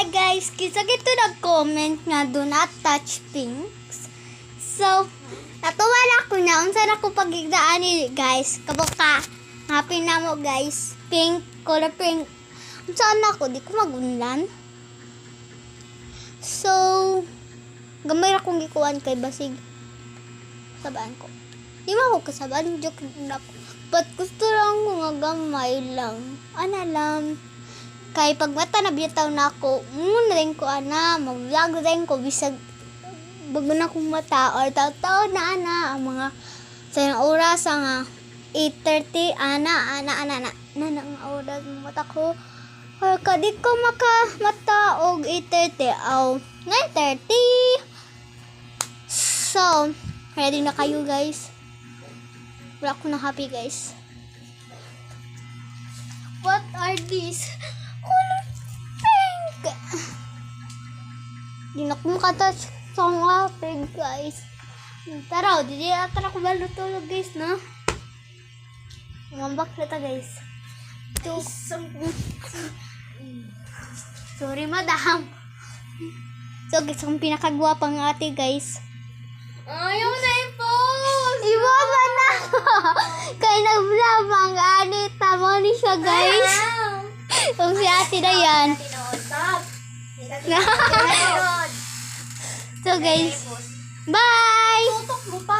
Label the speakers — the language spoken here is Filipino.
Speaker 1: guys, kisa gito nag-comment nga do not touch pinks. So, natuwala ko na unsa na ko pagigdaan ni guys. Kabuka, happy na mo guys. Pink, color pink. Unsa na ko di ko magunlan. So, gamay ra kong gikuan kay basig sabaan ko. Di mo ako kasabaan, joke na ko. But gusto lang ko nga gamay lang. Ana lang. Kay pag mata na bitaw na ako, muna rin ko mag-vlog rin ko bisag bago na kong mata or taw na ang mga sa oras nga 8:30 ana ang oras ng mata ko. Or kadit ko mata og 8:30 aw 9:30. So, ready na kayo guys? Wala ko na happy guys. What are these? Color pink. Di na ko makatouch sa mga pink guys. Tara, di atara ko balutulog guys na. Ngambak na ta guys. Sorry madam. So guys, ang pinakagwapang ate guys.
Speaker 2: Ayaw na i-post!
Speaker 1: Iwala na! Kaya nag-vlog ang anit. Tama ni siya guys. Kung si ate na yan. So guys, bye!
Speaker 2: Tutok mo pa.